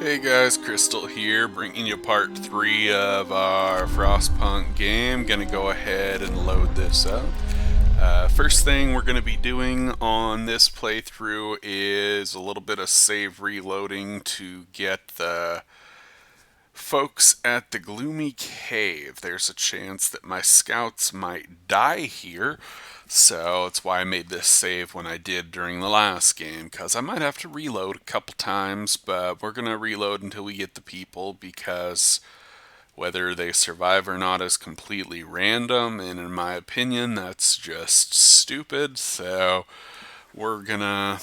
Hey guys, Crystal here, bringing you part 3 of our Frostpunk game. Gonna go ahead and load this up. First thing we're gonna be doing on this playthrough is a little bit of save reloading to get the folks at the gloomy cave. There's a chance that my scouts might die here, so that's why I made this save when I did during the last game, because I might have to reload a couple times, but we're going to reload until we get the people, because whether they survive or not is completely random, and in my opinion, that's just stupid, so we're going to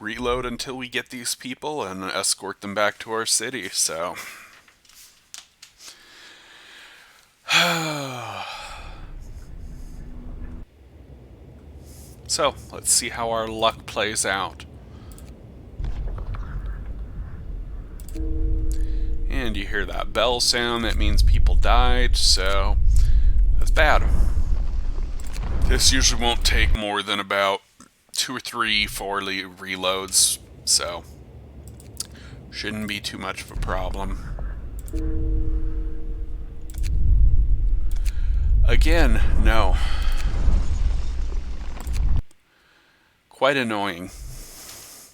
reload until we get these people and escort them back to our city, so... So, let's see how our luck plays out. And you hear that bell sound, that means people died, so that's bad. This usually won't take more than about 2 or 3 4 reloads, so shouldn't be too much of a problem. Again, no. Quite annoying,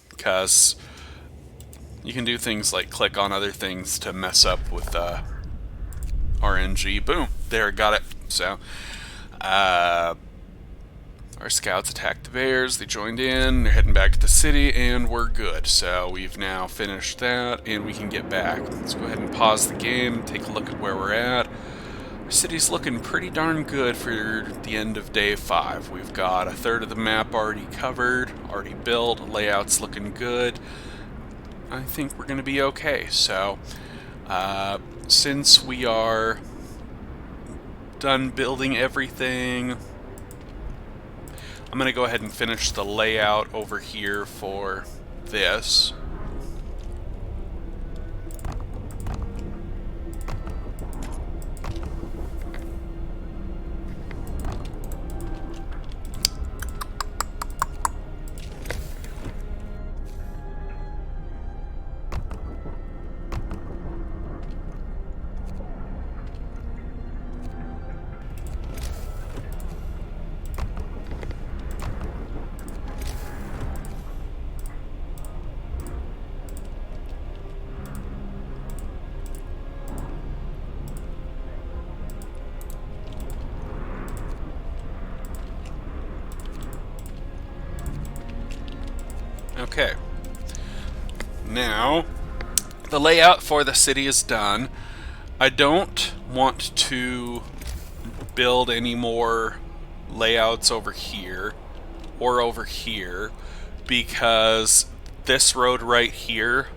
because you can do things like click on other things to mess up with RNG. Boom! There, got it. So, our scouts attacked the bears, they joined in, they're heading back to the city, and we're good. So we've now finished that, and we can get back. Let's go ahead and pause the game, take a look at where we're at. Our city's looking pretty darn good for the end of day 5. We've got a third of the map already covered, already built, layout's looking good. I think we're going to be okay. So, since we are done building everything, I'm going to go ahead and finish the layout over here for this. Okay. Now, the layout for the city is done. I don't want to build any more layouts over here or over here, because this road right here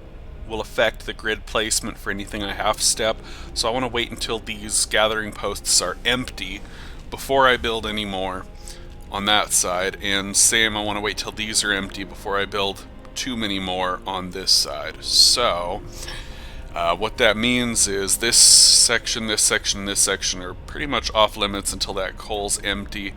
will affect the grid placement for anything I half step. So I want to wait until these gathering posts are empty before I build any more on that side, and same, I want to wait till these are empty before I build too many more on this side. So what that means is this section, this section, this section are pretty much off limits until that coal's empty.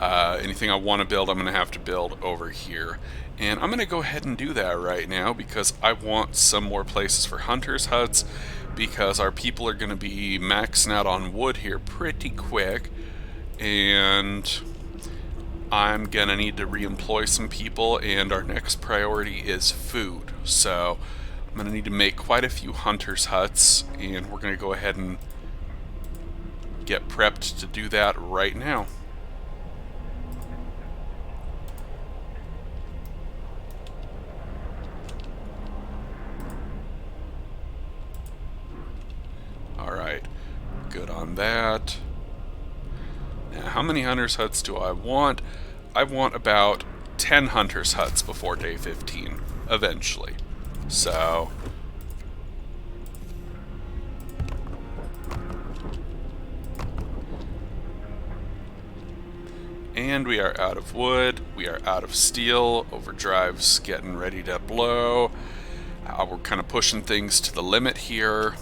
Anything I want to build, I'm going to have to build over here. And I'm going to go ahead and do that right now, because I want some more places for hunters' huts, because our people are going to be maxing out on wood here pretty quick, and I'm going to need to re-employ some people, and our next priority is food. So I'm going to need to make quite a few hunters' huts, and we're going to go ahead and get prepped to do that right now. Alright, good on that. Now, how many hunters' huts do I want? I want about 10 hunters' huts before day 15, eventually. So, and we are out of wood, we are out of steel, overdrive's getting ready to blow. We're kind of pushing things to the limit here,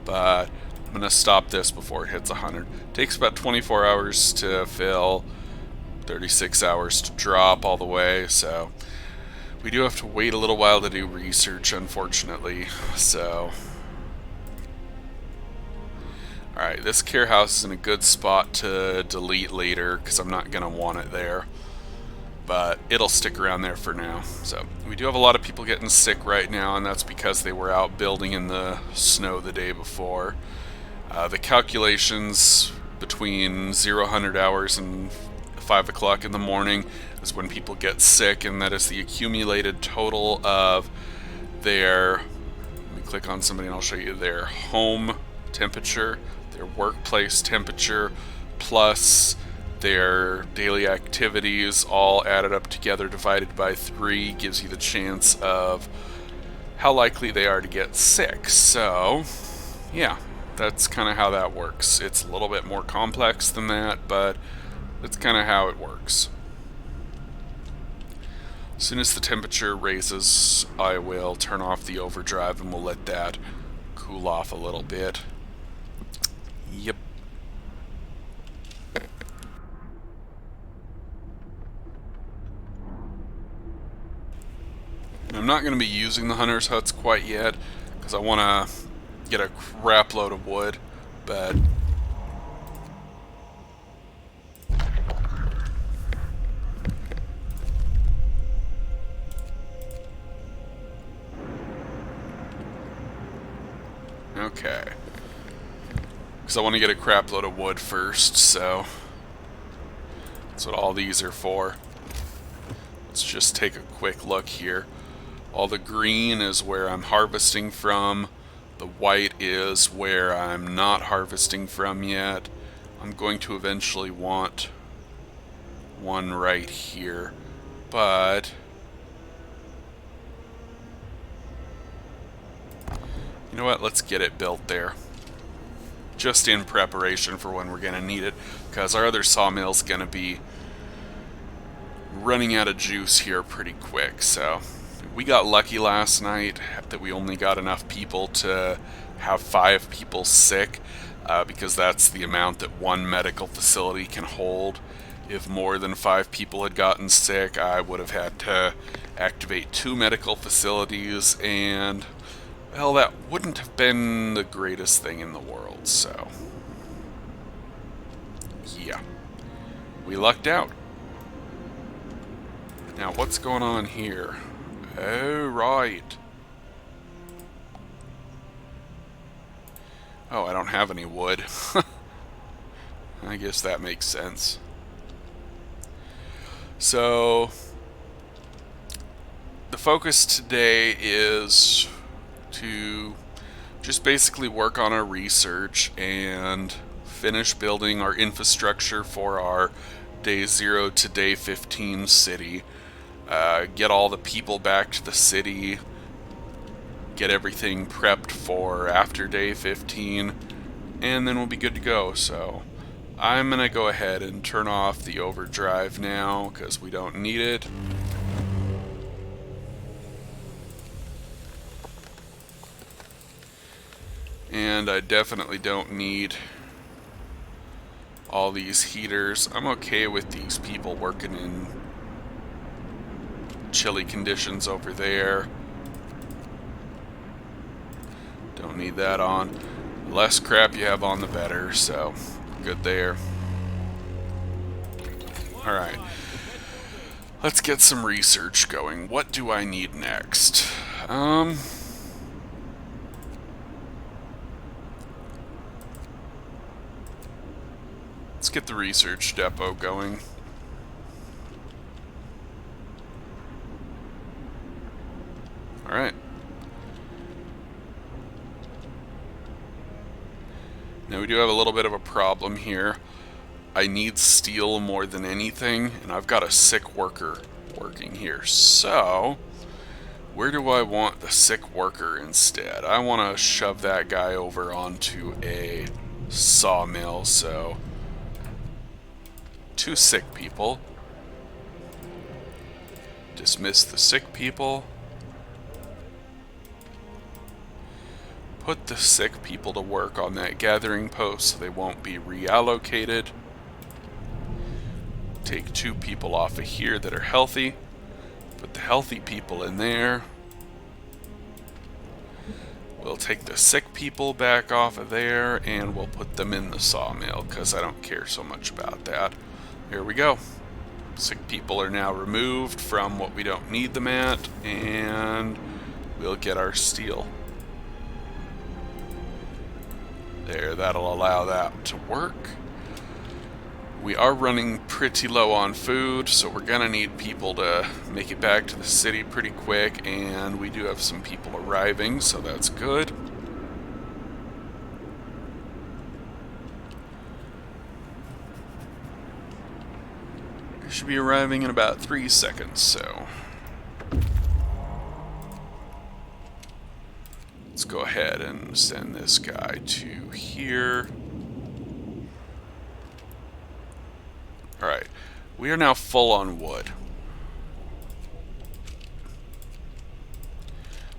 but I'm going to stop this before it hits 100. Takes about 24 hours to fill, 36 hours to drop all the way, so We do have to wait a little while to do research, unfortunately, so... Alright, this care house is in a good spot to delete later, because I'm not going to want it there. But it'll stick around there for now. So, we do have a lot of people getting sick right now, and that's because they were out building in the snow the day before. The calculations between 0-100 hours and 5 o'clock in the morning is when people get sick, and that is the accumulated total of their, let me click on somebody and I'll show you their home temperature, their workplace temperature, plus their daily activities, all added up together divided by 3 gives you the chance of how likely they are to get sick. So, yeah, that's kind of how that works. It's a little bit more complex than that, but that's kind of how it works. As soon as the temperature raises, I will turn off the overdrive and we'll let that cool off a little bit. Yep. I'm not going to be using the hunter's huts quite yet because I want to get a crap load of wood, but okay, because I want to get a crap load of wood first, so that's what all these are for. Let's just take a quick look here. All the green is where I'm harvesting from. The white is where I'm not harvesting from yet. I'm going to eventually want one right here, but you know what? Let's get it built there. Just in preparation for when we're going to need it, because our other sawmill's going to be running out of juice here pretty quick, so... We got lucky last night that we only got enough people to have 5 people sick, because that's the amount that one medical facility can hold. If more than 5 people had gotten sick, I would have had to activate 2 medical facilities, and, well, that wouldn't have been the greatest thing in the world, so... yeah. We lucked out. Now, what's going on here? Oh, right. Oh, I don't have any wood. I guess that makes sense. So, the focus today is to just basically work on our research and finish building our infrastructure for our day 0 to day 15 city. Get all the people back to the city, get everything prepped for after day 15, and then we'll be good to go. So I'm going to go ahead and turn off the overdrive now because we don't need it. And I definitely don't need all these heaters. I'm okay with these people working in chilly conditions over there. Don't need that on. The less crap you have on, the better, so good there. Alright, let's get some research going. What do I need next? Let's get the research depot going. Alright. Now we do have a little bit of a problem here. I need steel more than anything, and I've got a sick worker working here. So, where do I want the sick worker instead? I want to shove that guy over onto a sawmill, so 2 sick people. Dismiss the sick people. Put the sick people to work on that gathering post so they won't be reallocated. Take 2 people off of here that are healthy. Put the healthy people in there. We'll take the sick people back off of there, and we'll put them in the sawmill, because I don't care so much about that. Here we go. Sick people are now removed from what we don't need them at, and we'll get our steel. There, that'll allow that to work. We are running pretty low on food, so we're gonna need people to make it back to the city pretty quick, and we do have some people arriving, so that's good. They should be arriving in about 3 seconds, so let's go ahead and send this guy to here. Alright, we are now full on wood.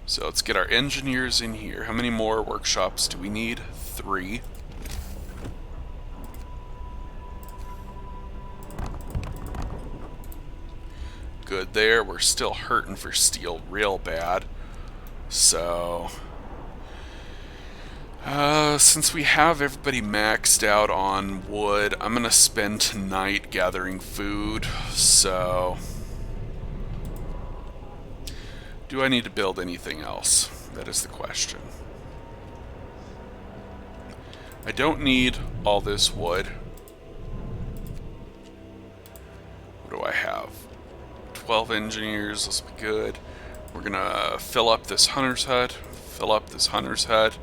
So let's get our engineers in here. How many more workshops do we need? 3. Good there. We're still hurting for steel real bad. So since we have everybody maxed out on wood, I'm gonna spend tonight gathering food. So do I need to build anything else? That is the question. I don't need all this wood. What do I have? 12 engineers, this will be good. We're gonna fill up this hunter's hut, fill up this hunter's hut.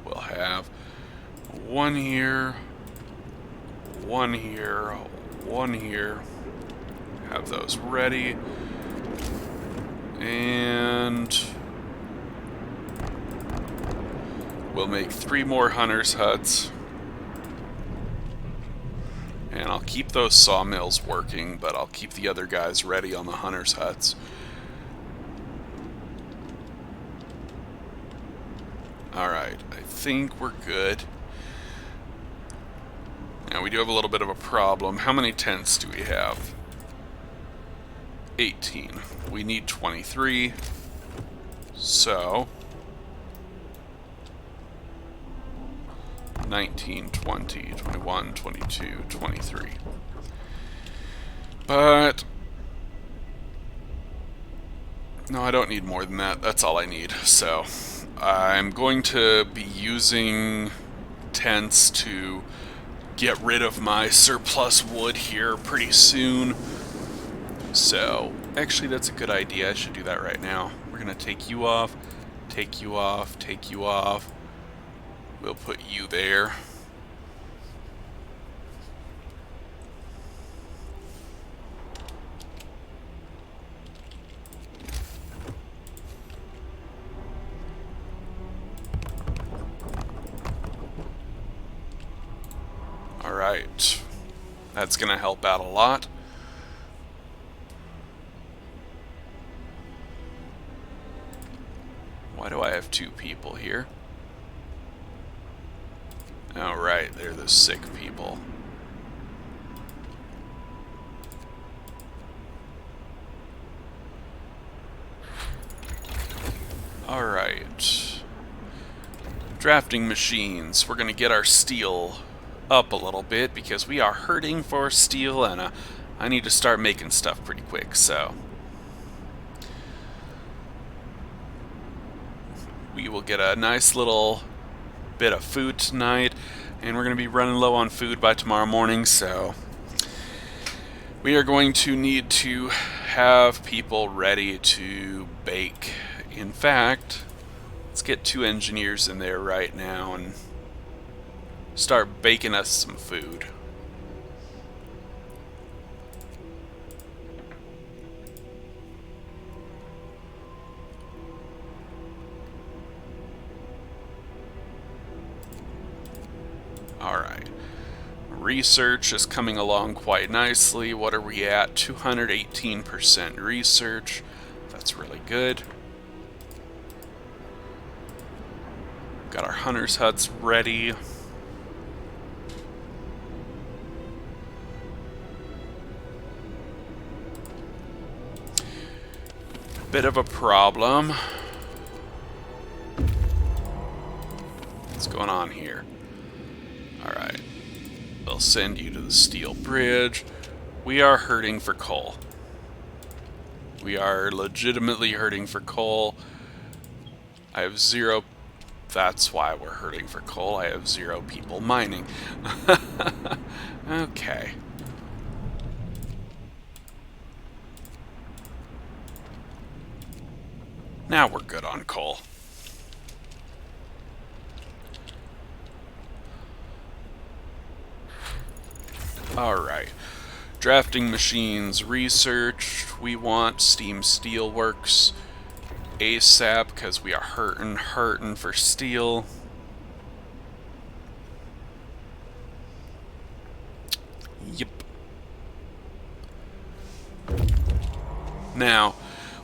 We'll have 1 here, 1 here, 1 here. Have those ready. And we'll make 3 more hunter's huts. And I'll keep those sawmills working, but I'll keep the other guys ready on the hunter's huts. Alright, I think we're good. Now we do have a little bit of a problem. How many tents do we have? 18. We need 23. So 19, 20, 21, 22, 23. But no, I don't need more than that. That's all I need. So I'm going to be using tents to get rid of my surplus wood here pretty soon. So actually that's a good idea. I should do that right now. We're gonna take you off, take you off, take you off. We'll put you there. Alright. That's gonna help out a lot. Why do I have 2 people here? Oh, right, they're the sick people. Alright. Drafting machines. We're gonna get our steel up a little bit because we are hurting for steel, and I need to start making stuff pretty quick, so we will get a nice little bit of food tonight, and we're going to be running low on food by tomorrow morning, so we are going to need to have people ready to bake. In fact, let's get 2 engineers in there right now and start baking us some food. Alright. Research is coming along quite nicely. What are we at? 218% research. That's really good. Got our hunter's huts ready. bit of a problem. What's going on here? Alright. They'll send you to the steel bridge. We are hurting for coal. We are legitimately hurting for coal. I have 0... That's why we're hurting for coal. I have 0 people mining. Okay. Now we're good on coal. Alright. Drafting machines researched. We want Steam Steelworks ASAP because we are hurting for steel. Yep. Now,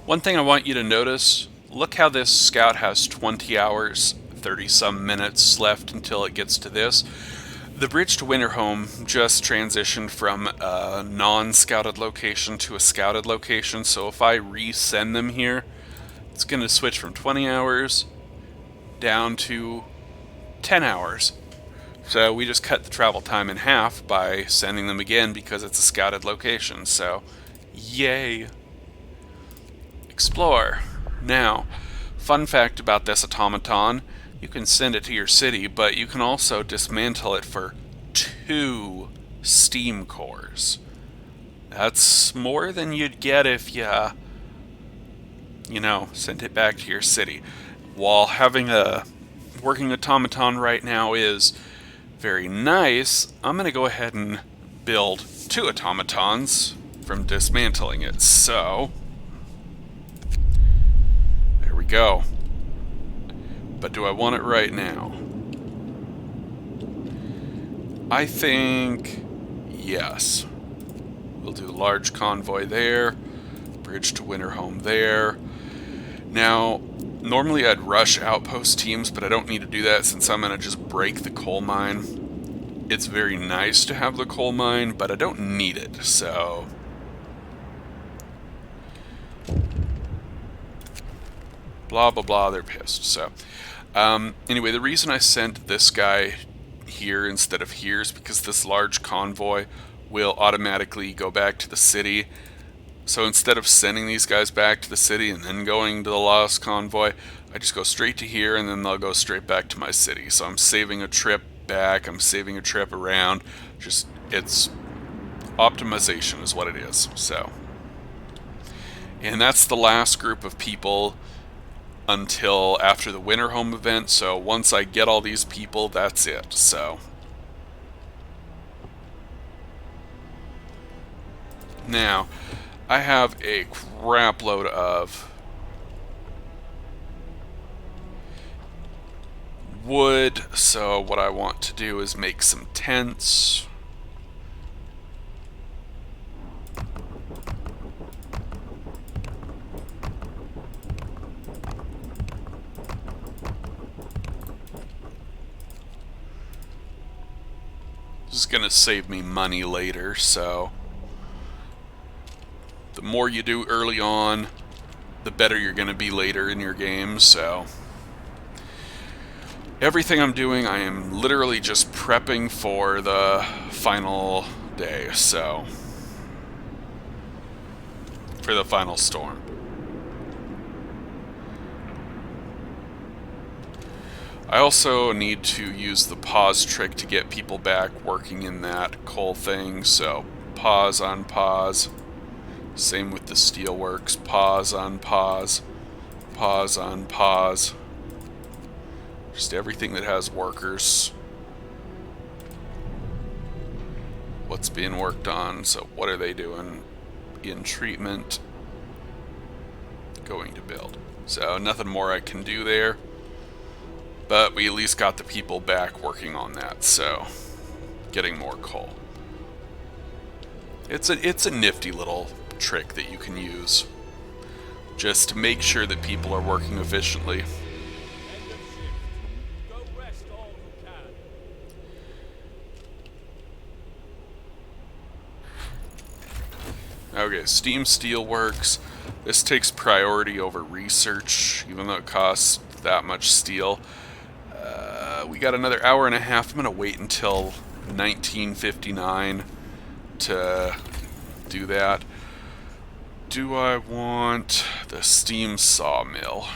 one thing I want you to notice, look how this scout has 20 hours, 30-some minutes left until it gets to this. The bridge to Winterhome just transitioned from a non-scouted location to a scouted location, so if I resend them here, it's going to switch from 20 hours down to 10 hours. So we just cut the travel time in half by sending them again because it's a scouted location, so yay! Explore. Now, fun fact about this automaton, you can send it to your city, but you can also dismantle it for 2 steam cores. That's more than you'd get if you know, sent it back to your city. While having a working automaton right now is very nice, I'm going to go ahead and build 2 automatons from dismantling it. So, there we go. But do I want it right now? I think yes. We'll do a large convoy there, bridge to Winterhome there. Now, normally I'd rush outpost teams, but I don't need to do that since I'm going to just break the coal mine. It's very nice to have the coal mine, but I don't need it, so... Blah, blah, blah, they're pissed, so... anyway, the reason I sent this guy here instead of here is because this large convoy will automatically go back to the city. So instead of sending these guys back to the city and then going to the lost convoy, I just go straight to here and then they'll go straight back to my city. So I'm saving a trip back, I'm saving a trip around. Just, it's optimization is what it is. So, and that's the last group of people until after the Winterhome event. So once I get all these people, that's it. So now I have a crap load of wood, so what I want to do is make some tents. This is going to save me money later, so the more you do early on, the better you're going to be later in your game, so everything I'm doing, I am literally just prepping for the final day, so for the final storm. I also need to use the pause trick to get people back working in that coal thing, so pause on pause. Same with the steelworks, pause on pause, pause on pause. Just everything that has workers. What's being worked on, so what are they doing in treatment? Going to build. So nothing more I can do there. But we at least got the people back working on that, so getting more coal. It's a nifty little trick that you can use just to make sure that people are working efficiently. Okay, Steam Steelworks. This takes priority over research, even though it costs that much steel. We got another hour and a half. I'm going to wait until 1959 to do that. Do I want the steam sawmill?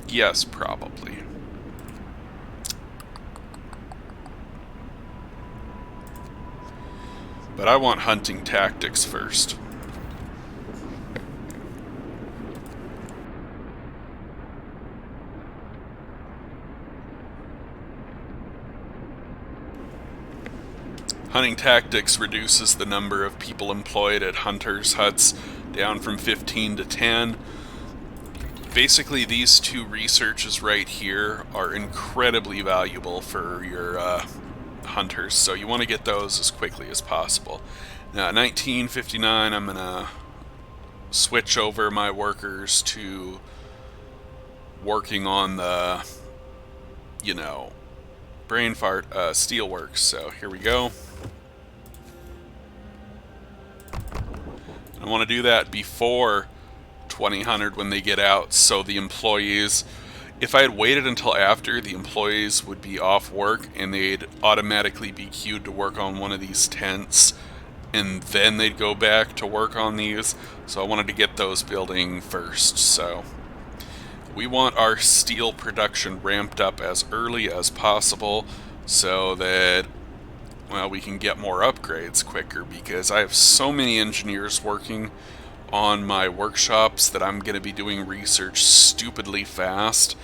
Yes, probably. But I want hunting tactics first. Hunting tactics reduces the number of people employed at hunters' huts down from 15 to 10. Basically, these two researches right here are incredibly valuable for your hunters, so you want to get those as quickly as possible. Now, at 1959, I'm going to switch over my workers to working on the, brain fart steelworks. So here we go. I want to do that before 2000 when they get out, so the employees, if I had waited until after, the employees would be off work and they'd automatically be queued to work on one of these tents, and then they'd go back to work on these. So I wanted to get those building first. So we want our steel production ramped up as early as possible so that, well, we can get more upgrades quicker, because I have so many engineers working on my workshops that I'm going to be doing research stupidly fast,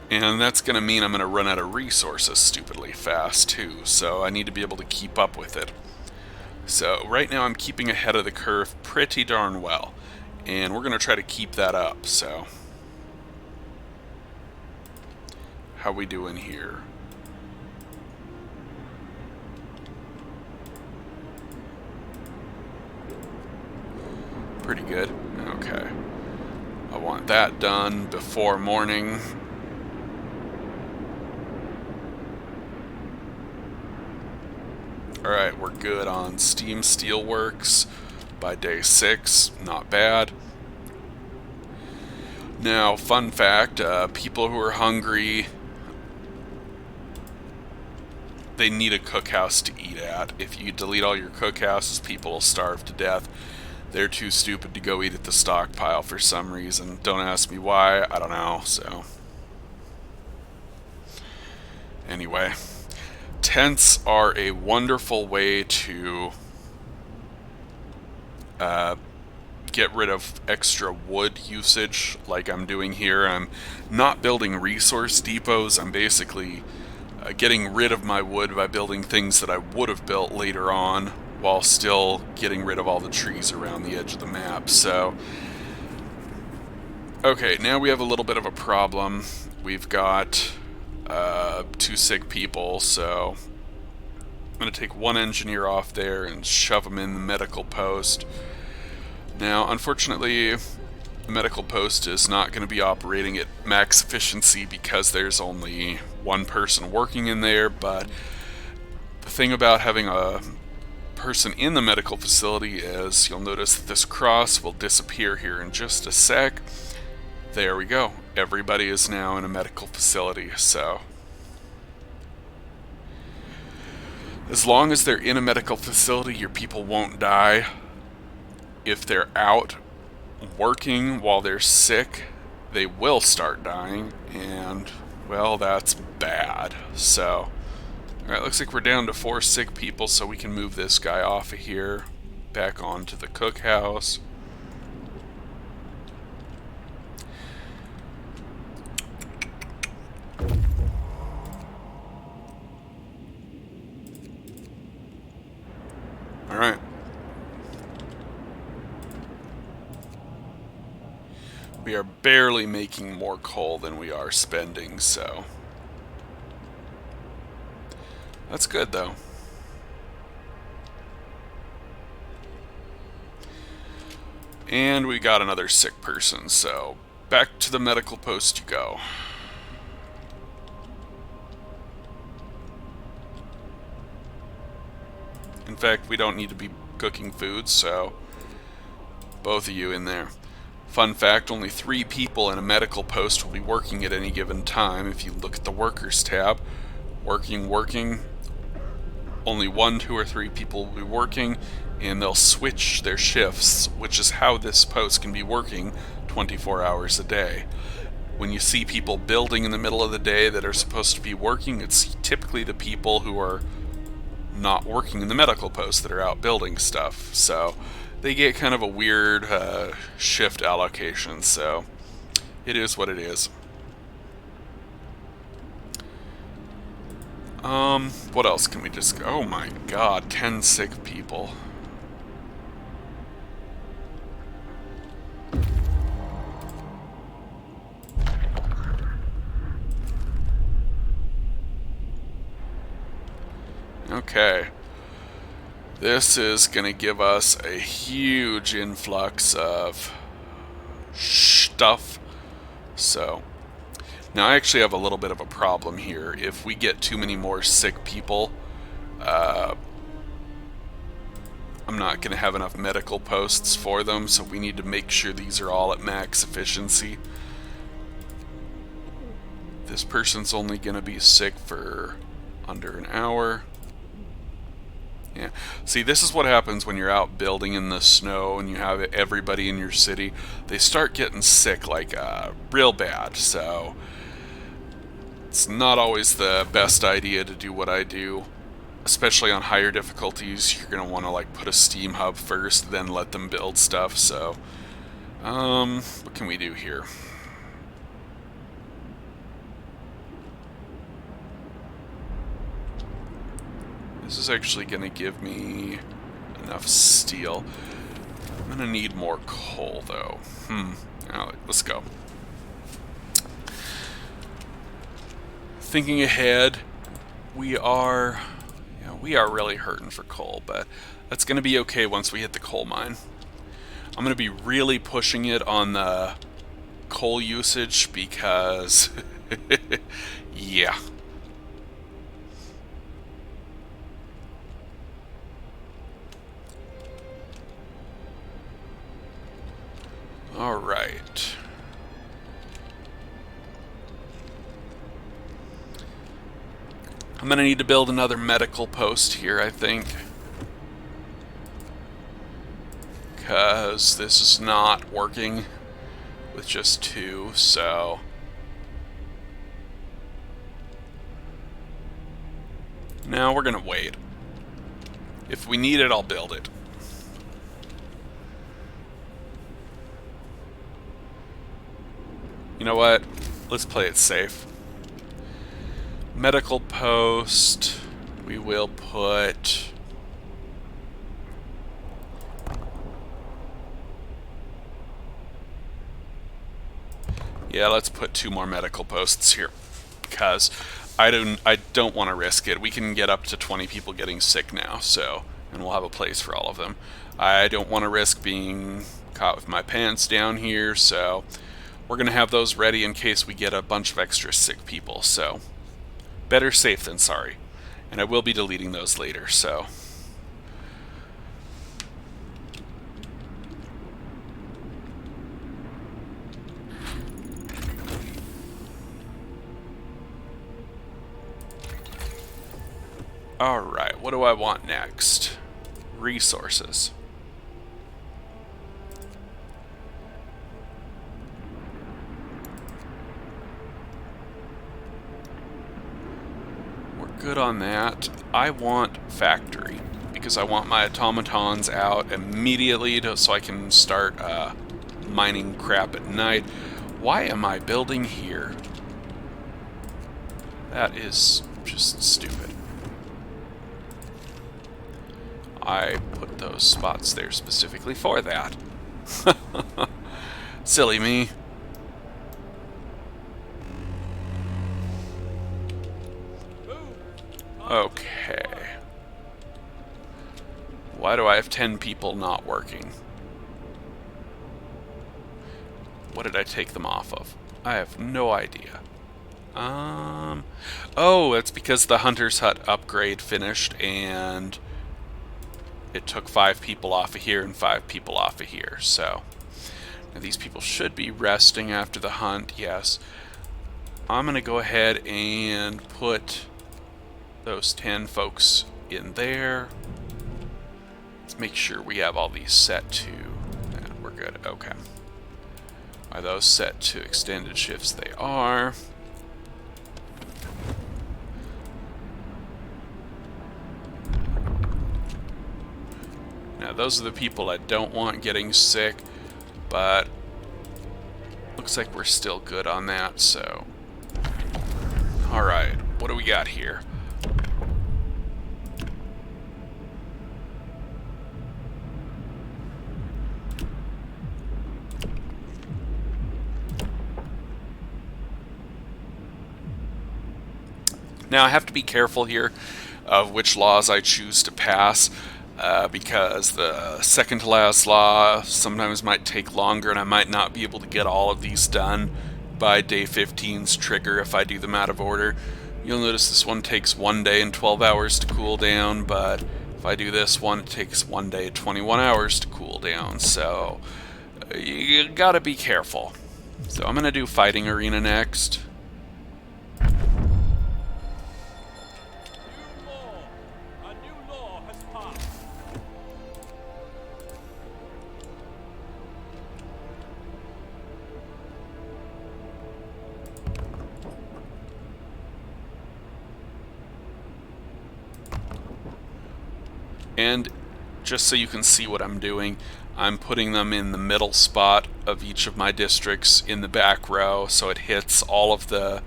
and that's going to mean I'm going to run out of resources stupidly fast too, so I need to be able to keep up with it. So right now I'm keeping ahead of the curve pretty darn well, and we're going to try to keep that up. So how we doing here? Pretty good. Okay. I want that done before morning. Alright, we're good on Steam Steelworks by day 6. Not bad. Now, fun fact, people who are hungry, they need a cookhouse to eat at. If you delete all your cookhouses, people will starve to death. They're too stupid to go eat at the stockpile for some reason. Don't ask me why, I don't know, so. Anyway, tents are a wonderful way to get rid of extra wood usage like I'm doing here. I'm not building resource depots, I'm basically getting rid of my wood by building things that I would have built later on, while still getting rid of all the trees around the edge of the map. So, okay, now we have a little bit of a problem. We've got 2 sick people, so I'm going to take 1 engineer off there and shove him in the medical post. Now, unfortunately, the medical post is not going to be operating at max efficiency because there's only 1 person working in there, but the thing about having a person in the medical facility is you'll notice that this cross will disappear here in just a sec. There we go. Everybody is now in a medical facility. So as long as they're in a medical facility, your people won't die. If they're out working while they're sick, they will start dying, and well, that's bad. So alright, looks like we're down to 4 sick people, so we can move this guy off of here, back onto the cookhouse. Alright. We are barely making more coal than we are spending, so that's good, though. And we got another sick person, so back to the medical post you go. In fact, we don't need to be cooking food, so both of you in there. Fun fact, only 3 people in a medical post will be working at any given time. If you look at the workers tab, working, only 1, 2, or 3 people will be working, and they'll switch their shifts, which is how this post can be working 24 hours a day. When you see people building in the middle of the day that are supposed to be working, it's typically the people who are not working in the medical post that are out building stuff. So they get kind of a weird shift allocation, so it is what it is. What else can we just... Oh my god, 10 sick people. Okay. This is going to give us a huge influx of stuff. So, now I actually have a little bit of a problem here. If we get too many more sick people, I'm not going to have enough medical posts for them, so we need to make sure these are all at max efficiency. This person's only going to be sick for under an hour. Yeah. See, this is what happens when you're out building in the snow and you have everybody in your city. They start getting sick, like, real bad. So, it's not always the best idea to do what I do. Especially on higher difficulties, you're going to want to, like, put a steam hub first, then let them build stuff. So, what can we do here? This is actually going to give me enough steel. I'm going to need more coal, though. Now, let's go. Thinking ahead, we are really hurting for coal, but that's going to be okay once we hit the coal mine. I'm going to be really pushing it on the coal usage because, yeah. Alright. I'm going to need to build another medical post here, I think. Because this is not working with just 2, so... Now we're going to wait. If we need it, I'll build it. You know what? Let's play it safe. Medical post. We will put... Yeah, let's put 2 more medical posts here. Because I don't want to risk it. We can get up to 20 people getting sick now, so... And we'll have a place for all of them. I don't want to risk being caught with my pants down here, so... We're going to have those ready in case we get a bunch of extra sick people, so better safe than sorry. And I will be deleting those later, so. Alright, what do I want next? Resources. Good on that. I want factory because I want my automatons out immediately so I can start mining crap at night. Why am I building here? That is just stupid. I put those spots there specifically for that. Silly me. Okay. Why do I have 10 people not working? What did I take them off of? I have no idea. Oh, it's because the Hunter's Hut upgrade finished and it took 5 people off of here and 5 people off of here, so Now these people should be resting after the hunt, yes. I'm going to go ahead and put those 10 folks in there. Let's make sure we have all these set to... we're good, okay. Are those set to extended shifts? They are. Now those are the people I don't want getting sick, but looks like we're still good on that, so... Alright, what do we got here? Now I have to be careful here of which laws I choose to pass, because the second to last law sometimes might take longer and I might not be able to get all of these done by day 15's trigger if I do them out of order. You'll notice this one takes 1 day and 12 hours to cool down, but if I do this one, it takes 1 day and 21 hours to cool down, so you gotta be careful. So I'm gonna do Fighting Arena next. And just so you can see what I'm doing, I'm putting them in the middle spot of each of my districts in the back row, so it hits all of the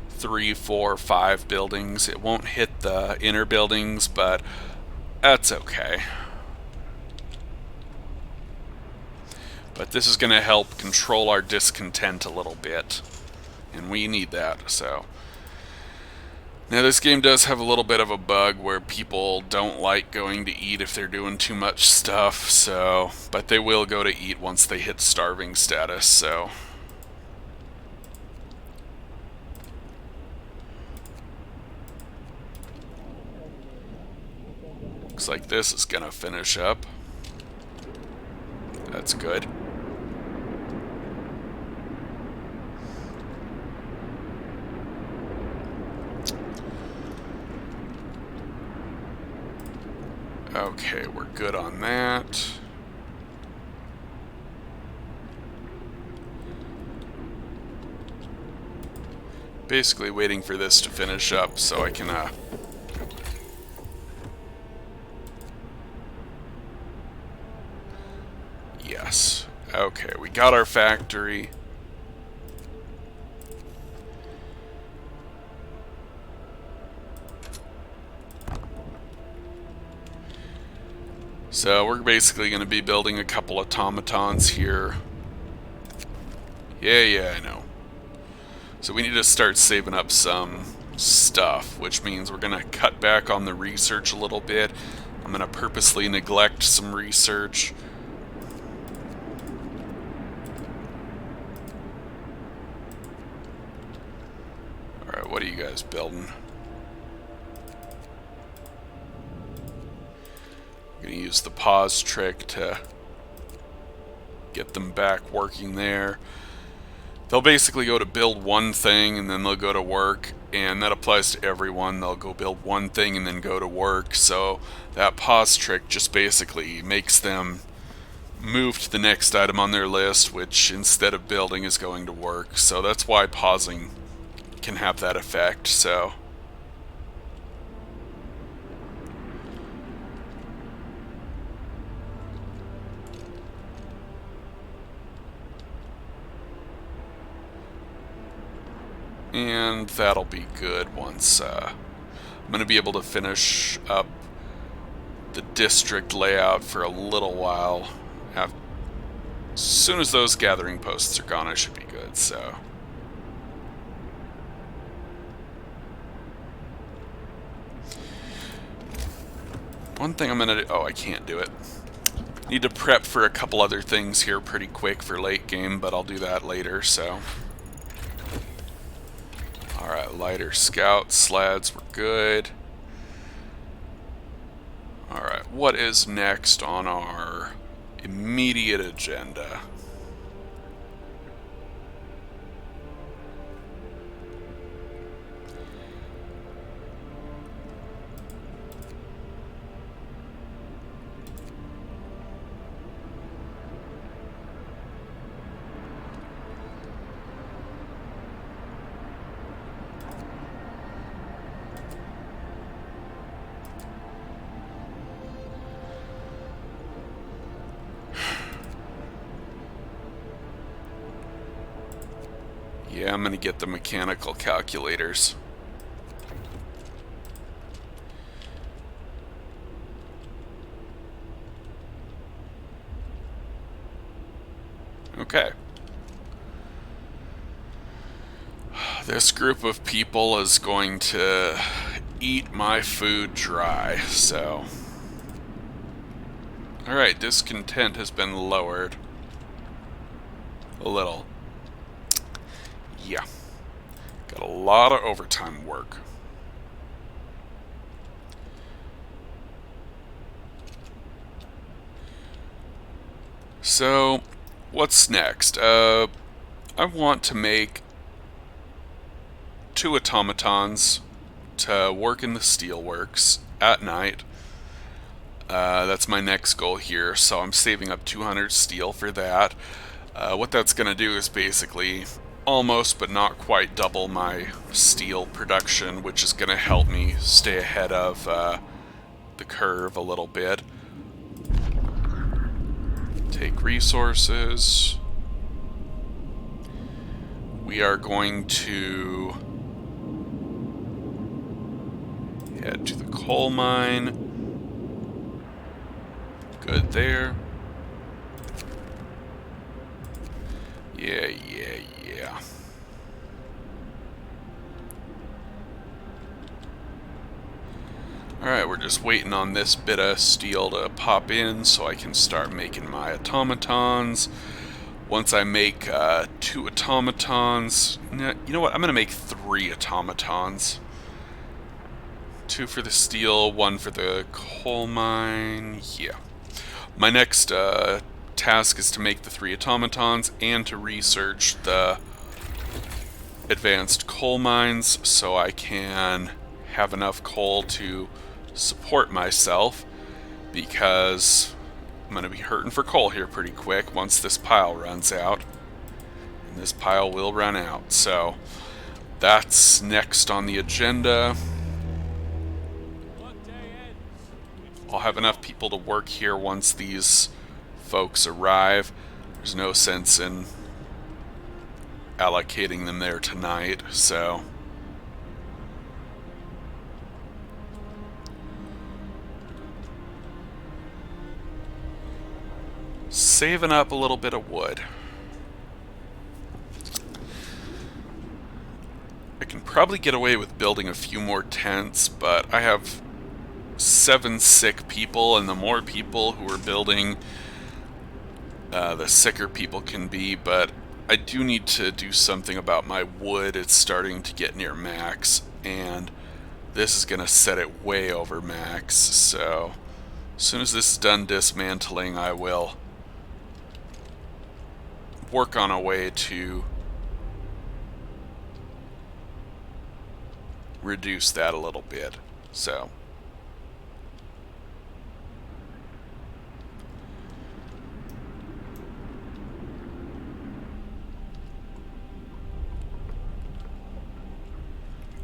3, 4, 5 buildings. It won't hit the inner buildings, but that's okay. But this is going to help control our discontent a little bit, and we need that, so... Now this game does have a little bit of a bug where people don't like going to eat if they're doing too much stuff, so... But they will go to eat once they hit starving status, so... Looks like this is gonna finish up. That's good. Okay, we're good on that. Basically waiting for this to finish up so I can, Yes. Okay, we got our factory. So we're basically going to be building a couple of automatons here. Yeah, I know. So we need to start saving up some stuff, which means we're going to cut back on the research a little bit. I'm going to purposely neglect some research. Alright, what are you guys building? I'm going to use the pause trick to get them back working there. They'll basically go to build one thing and then they'll go to work, and that applies to everyone. They'll go build one thing and then go to work, so that pause trick just basically makes them move to the next item on their list, which instead of building is going to work. So that's why pausing can have that effect, so... And that'll be good once I'm going to be able to finish up the district layout for a little while. As soon as those gathering posts are gone, I should be good, so... One thing I'm going to do... Oh, I can't do it. Need to prep for a couple other things here pretty quick for late game, but I'll do that later, so... Alright, lighter scout sleds, we're good. Alright, what is next on our immediate agenda? Yeah, I'm gonna get the mechanical calculators. Okay. This group of people is going to eat my food dry, so... Alright, discontent has been lowered. A little. Yeah. Got a lot of overtime work. So, what's next? I want to make 2 automatons to work in the steelworks at night. That's my next goal here, so I'm saving up 200 steel for that. What that's going to do is basically almost but not quite double my steel production, which is going to help me stay ahead of the curve a little bit. Take resources. We are going to head to the coal mine. Good there. Yeah. Alright, we're just waiting on this bit of steel to pop in so I can start making my automatons. Once I make 2 automatons... You know what? I'm going to make 3 automatons. 2 for the steel, 1 for the coal mine. Yeah. My next task is to make the 3 automatons and to research the advanced coal mines so I can have enough coal to support myself, because I'm going to be hurting for coal here pretty quick once this pile runs out. And this pile will run out, so that's next on the agenda. I'll have enough people to work here once these folks arrive. There's no sense in allocating them there tonight, so... Saving up a little bit of wood. I can probably get away with building a few more tents, but I have 7 sick people, and the more people who are building, the sicker people can be, but I do need to do something about my wood. It's starting to get near max, and this is going to set it way over max, so as soon as this is done dismantling, I will work on a way to reduce that a little bit. So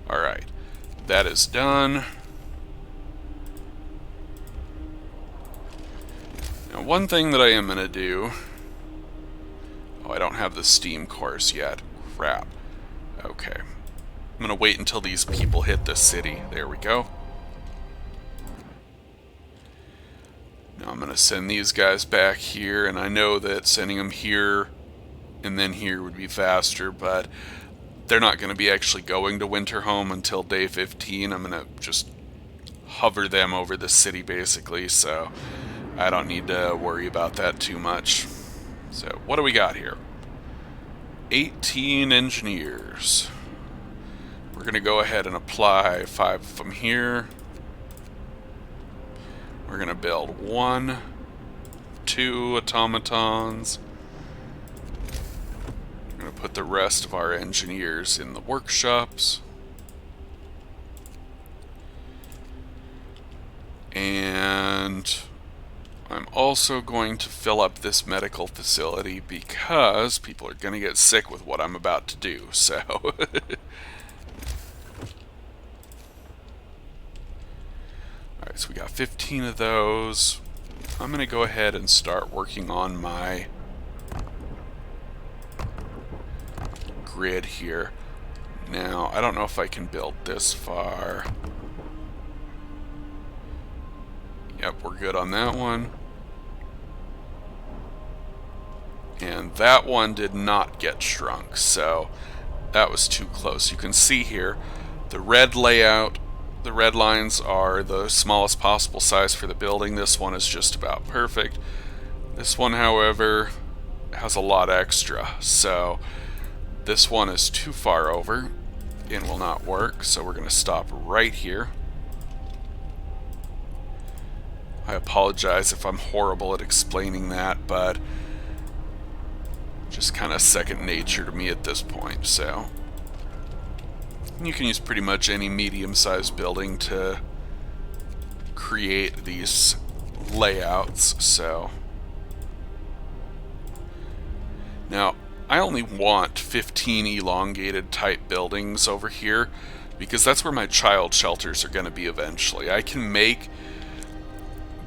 alright, that is done. Now, one thing that I am going to do... Oh, I don't have the steam course yet. Crap. Okay. I'm going to wait until these people hit the city. There we go. Now I'm going to send these guys back here, and I know that sending them here and then here would be faster, but they're not going to be actually going to Winterhome until day 15. I'm going to just hover them over the city, basically, so I don't need to worry about that too much. So, what do we got here? 18 engineers. We're going to go ahead and apply 5 of them here. We're going to build 1, 2 automatons. We're going to put the rest of our engineers in the workshops. And I'm also going to fill up this medical facility because people are going to get sick with what I'm about to do, so... Alright, so we got 15 of those. I'm going to go ahead and start working on my grid here. Now, I don't know if I can build this far. Yep, we're good on that one. And that one did not get shrunk, so that was too close. You can see here, the red layout, the red lines are the smallest possible size for the building. This one is just about perfect. This one, however, has a lot extra, so this one is too far over and will not work, so we're going to stop right here. I apologize if I'm horrible at explaining that, but just kind of second nature to me at this point. So you can use pretty much any medium-sized building to create these layouts. So now I only want 15 elongated type buildings over here because that's where my child shelters are going to be eventually. I can make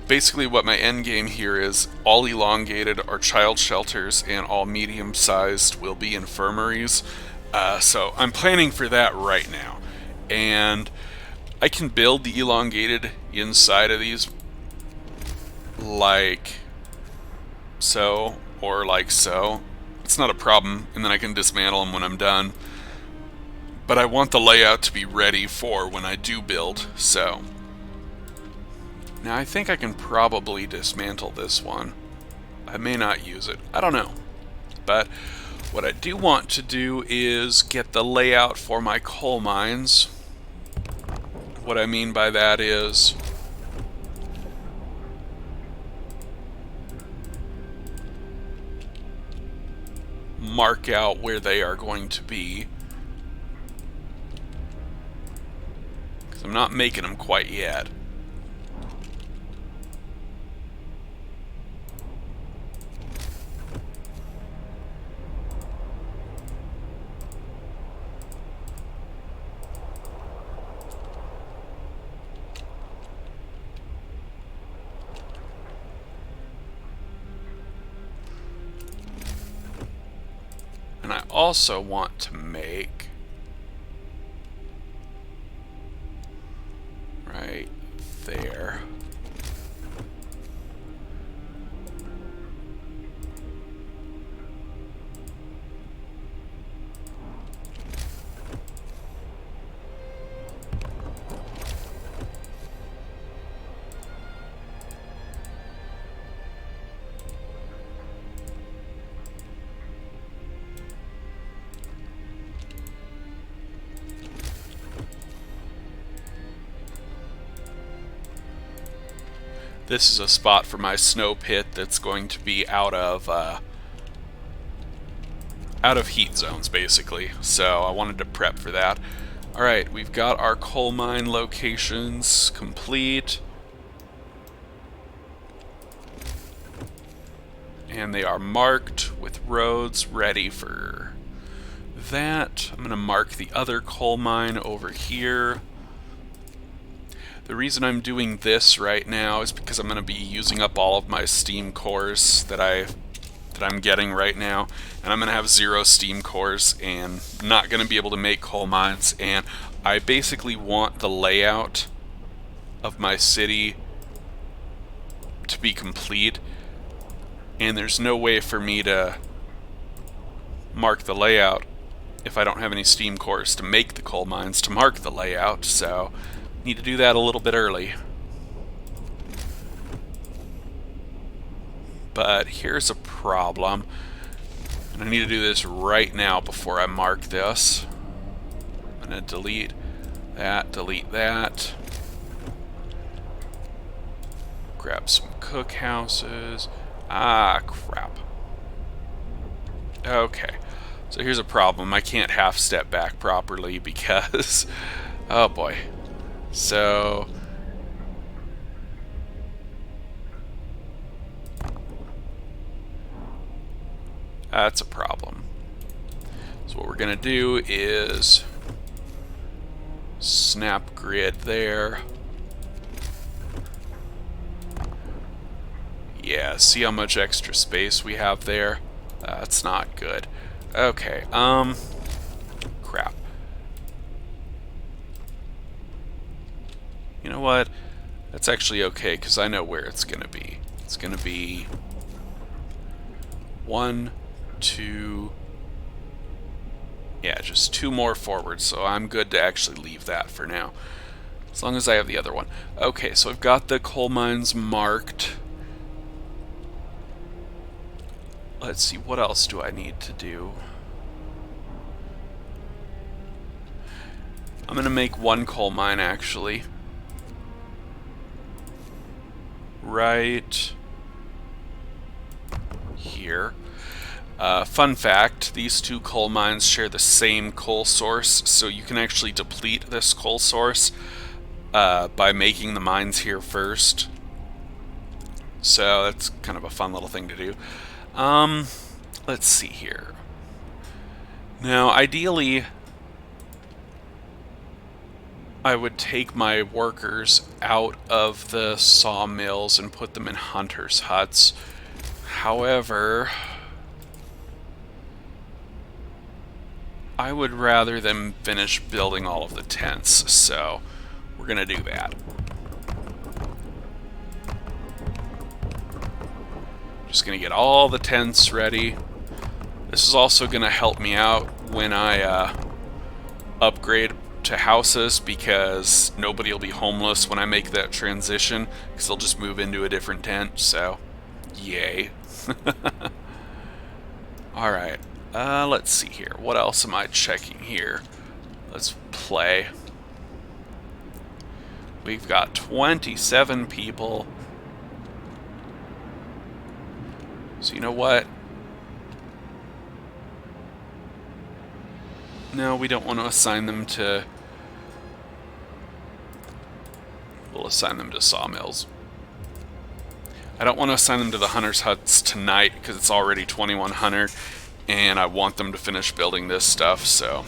basically what my end game here is: all elongated are child shelters and all medium sized will be infirmaries. So I'm planning for that right now, and I can build the elongated inside of these like so or like so. It's not a problem, and then I can dismantle them when I'm done, but I want the layout to be ready for when I do build. So now I think I can probably dismantle this one. I may not use it, I don't know. But what I do want to do is get the layout for my coal mines. What I mean by that is mark out where they are going to be, because I'm not making them quite yet. And I also want to make right there. This is a spot for my snow pit that's going to be out of heat zones, basically. So I wanted to prep for that. Alright, we've got our coal mine locations complete. And they are marked with roads ready for that. I'm going to mark the other coal mine over here. The reason I'm doing this right now is because I'm going to be using up all of my steam cores that I'm getting right now, and I'm going to have 0 steam cores and not going to be able to make coal mines. And I basically want the layout of my city to be complete, and there's no way for me to mark the layout if I don't have any steam cores to make the coal mines to mark the layout. So need to do that a little bit early. But here's a problem, and I need to do this right now before I mark this. I'm going to delete that. Grab some cookhouses. Ah, crap. Okay, so here's a problem. I can't half step back properly because oh boy. So that's a problem. So what we're going to do is snap grid there. Yeah, see how much extra space we have there? That's not good. Okay, know what? That's actually okay, because I know where it's going to be. It's going to be 1, 2... Yeah, just 2 more forward, so I'm good to actually leave that for now. As long as I have the other one. Okay, so I've got the coal mines marked. Let's see, what else do I need to do? I'm going to make 1 coal mine, actually. Right here. Fun fact, these 2 coal mines share the same coal source, so you can actually deplete this coal source by making the mines here first. So that's kind of a fun little thing to do. Let's see here. Now, ideally, I would take my workers out of the sawmills and put them in hunters' huts. However, I would rather them finish building all of the tents, so we're going to do that. Just going to get all the tents ready. This is also going to help me out when I upgrade to houses, because nobody will be homeless when I make that transition, because they'll just move into a different tent, so yay. Alright, let's see here. What else am I checking here? Let's play. We've got 27 people. So you know what? No, we don't want to assign them to... We'll assign them to sawmills. I don't want to assign them to the hunters' huts tonight because it's already 2100, and I want them to finish building this stuff, so...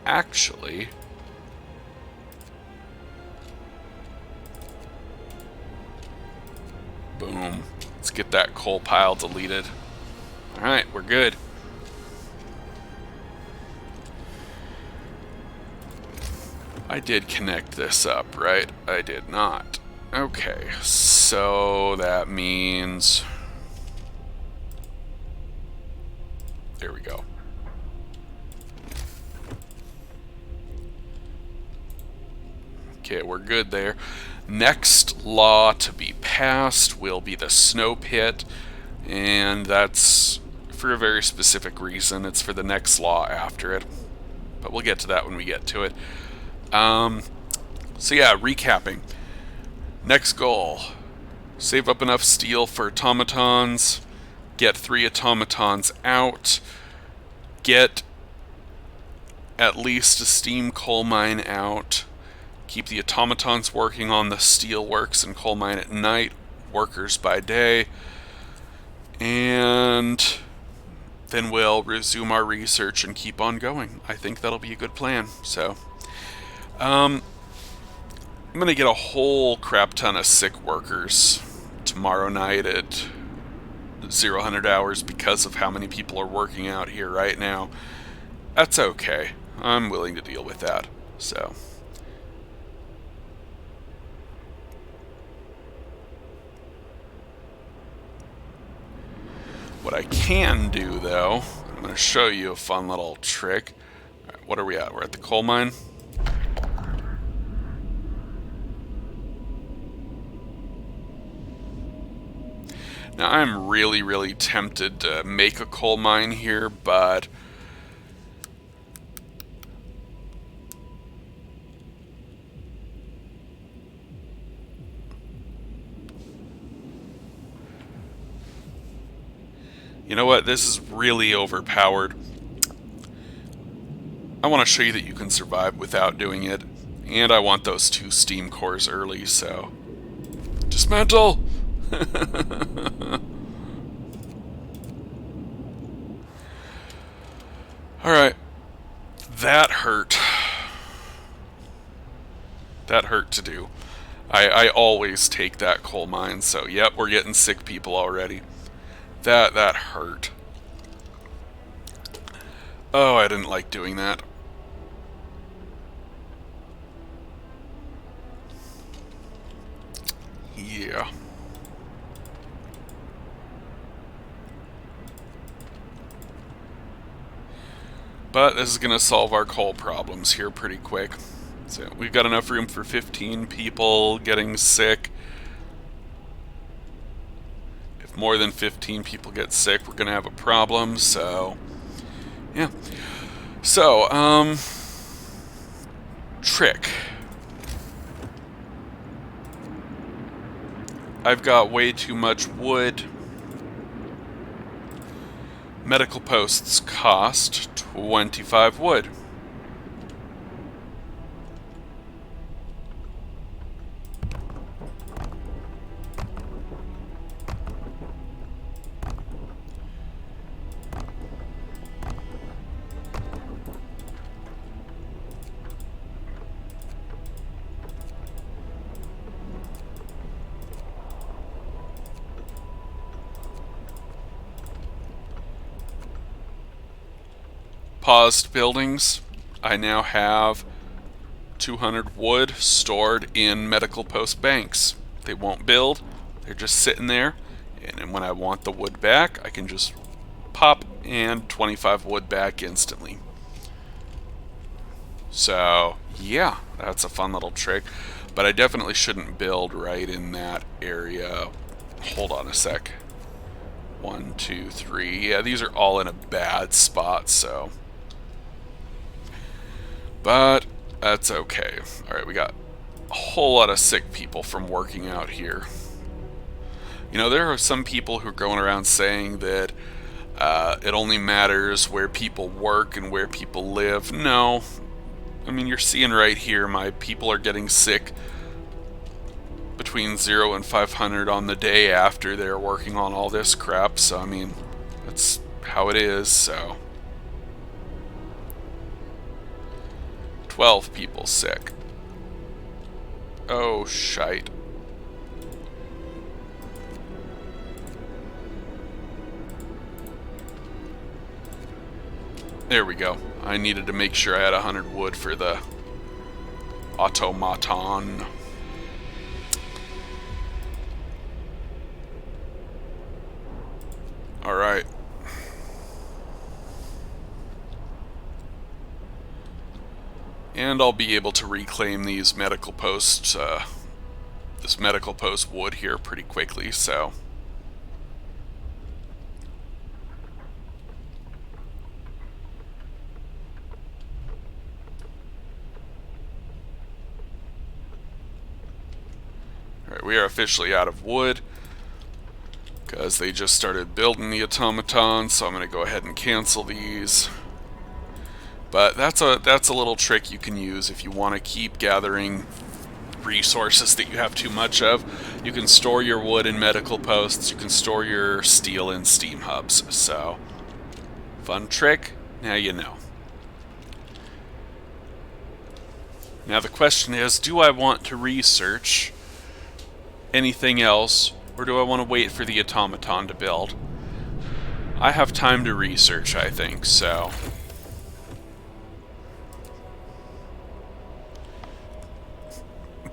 Actually... Boom. Let's get that coal pile deleted. Alright, we're good. I did connect this up, right? I did not. Okay, so that means... There we go. Okay, we're good there. Next law to be passed will be the snow pit, and that's for a very specific reason. It's for the next law after it, but we'll get to that when we get to it. So yeah, recapping. Next goal, save up enough steel for automatons, get 3 automatons out, get at least a steam coal mine out, keep the automatons working on the steel works and coal mine at night, workers by day, and then we'll resume our research and keep on going. I think that'll be a good plan. So, I'm going to get a whole crap ton of sick workers tomorrow night at 0 hours because of how many people are working out here right now. That's okay. I'm willing to deal with that. So... What I can do, though, I'm going to show you a fun little trick. All right, what are we at? We're at the coal mine. Now, I'm really tempted to make a coal mine here, but... You know what? This is really overpowered. I want to show you that you can survive without doing it. And I want those 2 steam cores early, so... Dismantle! Alright. That hurt. That hurt to do. I always take that coal mine, so yep, we're getting sick people already. That hurt. Oh, I didn't like doing that. Yeah. But this is going to solve our coal problems here pretty quick. So we've got enough room for 15 people getting sick. If more than 15 people get sick, we're going to have a problem. So, yeah. So, trick. I've got way too much wood. Medical posts cost 25 wood. Paused buildings. I now have 200 wood stored in medical post banks. They won't build. They're just sitting there. And then when I want the wood back, I can just pop and 25 wood back instantly. So, yeah, that's a fun little trick. But I definitely shouldn't build right in that area. Hold on a sec. 1, 2, 3. Yeah, these are all in a bad spot, so. But that's okay. Alright, we got a whole lot of sick people from working out here. You know, there are some people who are going around saying that it only matters where people work and where people live. No. I mean, you're seeing right here, my people are getting sick between 0 and 500 on the day after they're working on all this crap. So, I mean, that's how it is, so. 12 people sick. Oh, shite. There we go. I needed to make sure I had 100 wood for the Automaton. Alright. And I'll be able to reclaim these medical posts, this medical post wood here pretty quickly, so. Alright, we are officially out of wood because they just started building the automaton, so I'm going to go ahead and cancel these. But that's a little trick you can use if you want to keep gathering resources that you have too much of. You can store your wood in medical posts, you can store your steel in steam hubs. So, fun trick, now you know. Now the question is, do I want to research anything else, or do I want to wait for the automaton to build? I have time to research, I think, so.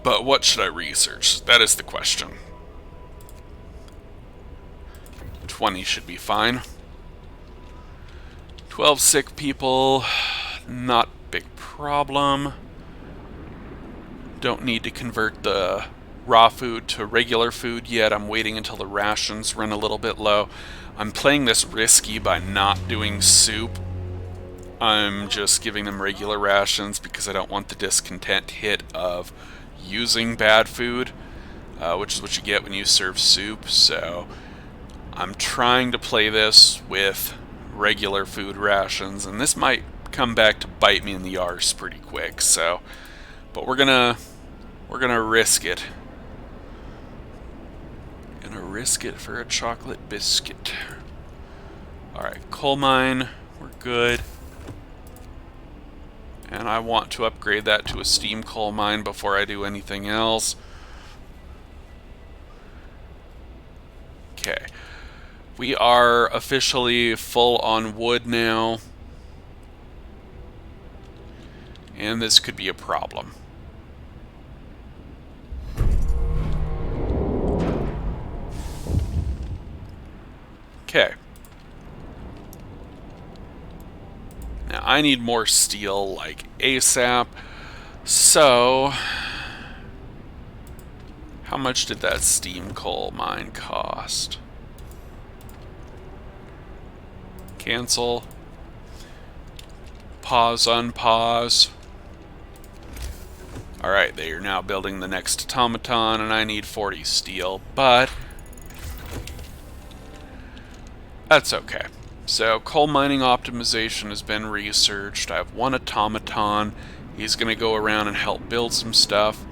But what should I research? That is the question. 20 should be fine. 12 sick people, not big problem. Don't need to convert the raw food to regular food yet. I'm waiting until the rations run a little bit low. I'm playing this risky by not doing soup. I'm just giving them regular rations because I don't want the discontent hit of using bad food, which is what you get when you serve soup. So I'm trying to play this with regular food rations, and this might come back to bite me in the arse pretty quick. So, but we're gonna risk it. Gonna risk it for a chocolate biscuit. All right, coal mine, we're good. And I want to upgrade that to a steam coal mine before I do anything else. Okay. We are officially full on wood now. And this could be a problem. Okay. Now I need more steel like ASAP. So, how much did that steam coal mine cost? Cancel. Pause, unpause. Alright, they are now building the next automaton, and I need 40 steel, but that's okay. So, coal mining optimization has been researched. I have one automaton. He's going to go around and help build some stuff.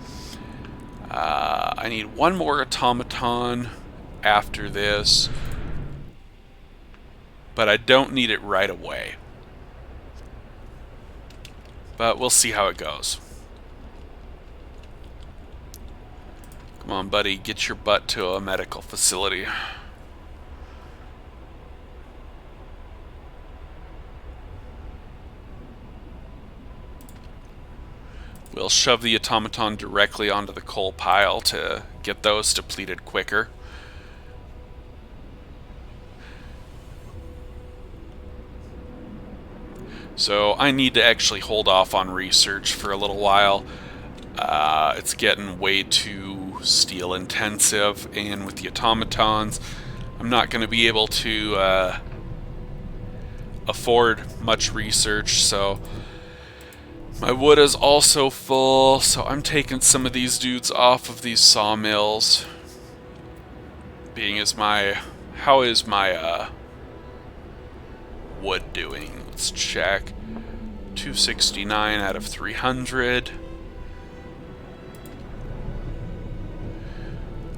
I need one more automaton after this, but I don't need it right away. But we'll see how it goes. Come on, buddy, get your butt to a medical facility. We'll shove the automaton directly onto the coal pile to get those depleted quicker. So I need to actually hold off on research for a little while. It's getting way too steel intensive, and with the automatons, I'm not going to be able to afford much research, so my wood is also full, so I'm taking some of these dudes off of these sawmills. How is my wood doing? Let's check. 269 out of 300.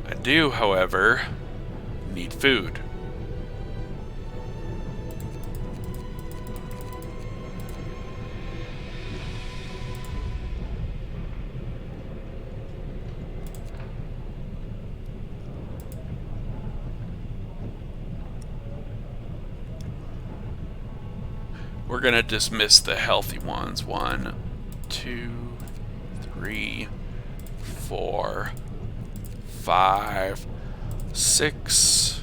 I do, however, need food. We're gonna dismiss the healthy ones. 1, 2, 3, 4, 5, 6,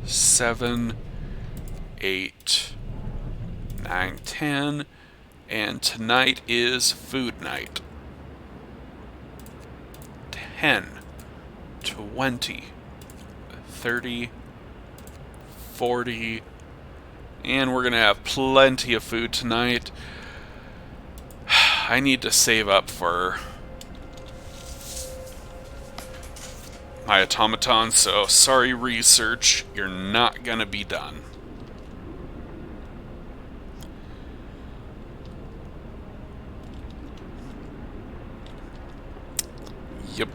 7, 8, 9, 10, and tonight is food night. 10, 20, 30, 40, and we're gonna have plenty of food tonight. I need to save up for my automaton, so sorry research, you're not gonna be done. Yep.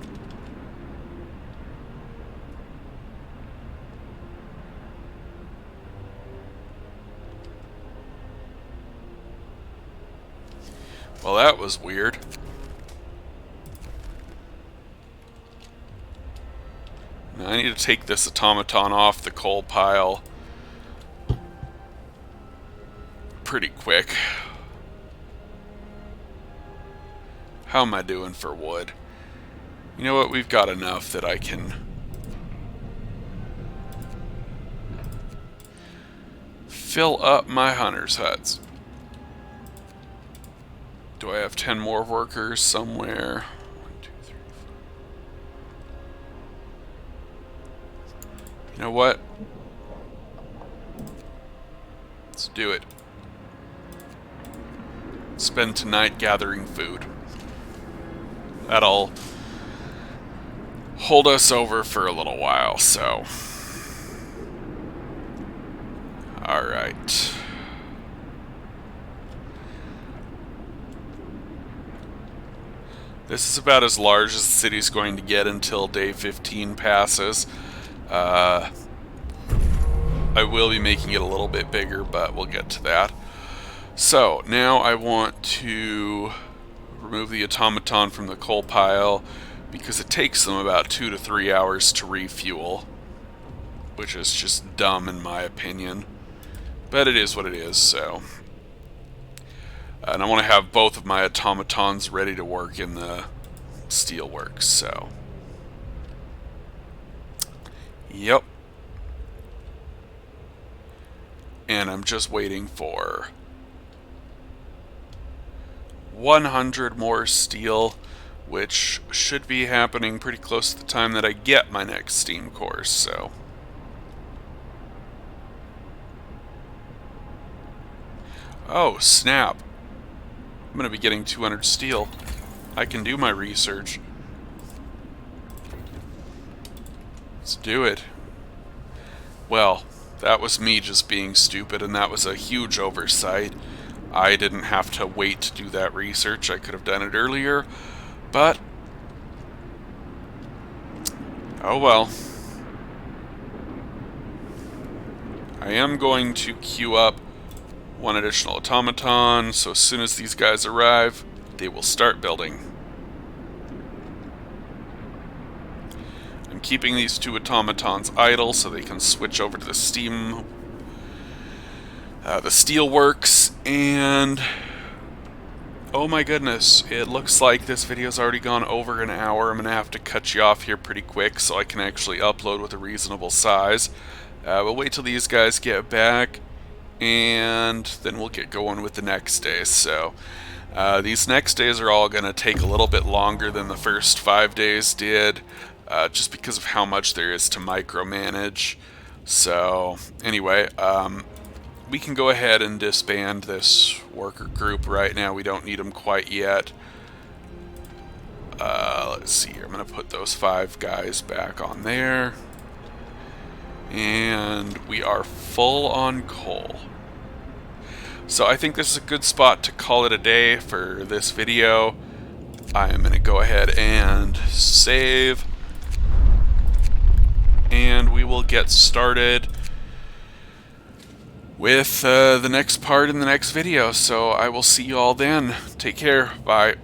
Well, that was weird. Now I need to take this automaton off the coal pile pretty quick. How am I doing for wood? You know what? We've got enough that I can fill up my hunter's huts. Do I have 10 more workers somewhere? 1, 2, 3, 4. You know what? Let's do it. Spend tonight gathering food. That'll hold us over for a little while, so. Alright. This is about as large as the city's going to get until day 15 passes. I will be making it a little bit bigger, but we'll get to that. So, now I want to remove the automaton from the coal pile because it takes them about 2 to 3 hours to refuel, which is just dumb in my opinion. But it is what it is, so. And I want to have both of my automatons ready to work in the steelworks, so. Yep. and I'm just waiting for 100 more steel, which should be happening pretty close to the time that I get my next steam course, so. Oh, snap. I'm going to be getting 200 steel. I can do my research. Let's do it. Well, that was me just being stupid, and that was a huge oversight. I didn't have to wait to do that research. I could have done it earlier, but oh well. I am going to queue up one additional automaton, so as soon as these guys arrive, they will start building. I'm keeping these 2 automatons idle so they can switch over to the steelworks, and oh my goodness, it looks like this video's already gone over an hour. I'm gonna have to cut you off here pretty quick so I can actually upload with a reasonable size. We'll wait till these guys get back, and then we'll get going with the next day. So these next days are all gonna take a little bit longer than the first 5 days did, just because of how much there is to micromanage. So anyway, we can go ahead and disband this worker group right now. We don't need them quite yet. Let's see here. I'm going to put those 5 guys back on there. And we are full on coal. So I think this is a good spot to call it a day for this video. I am going to go ahead and save. And we will get started with the next part in the next video. So I will see you all then. Take care. Bye.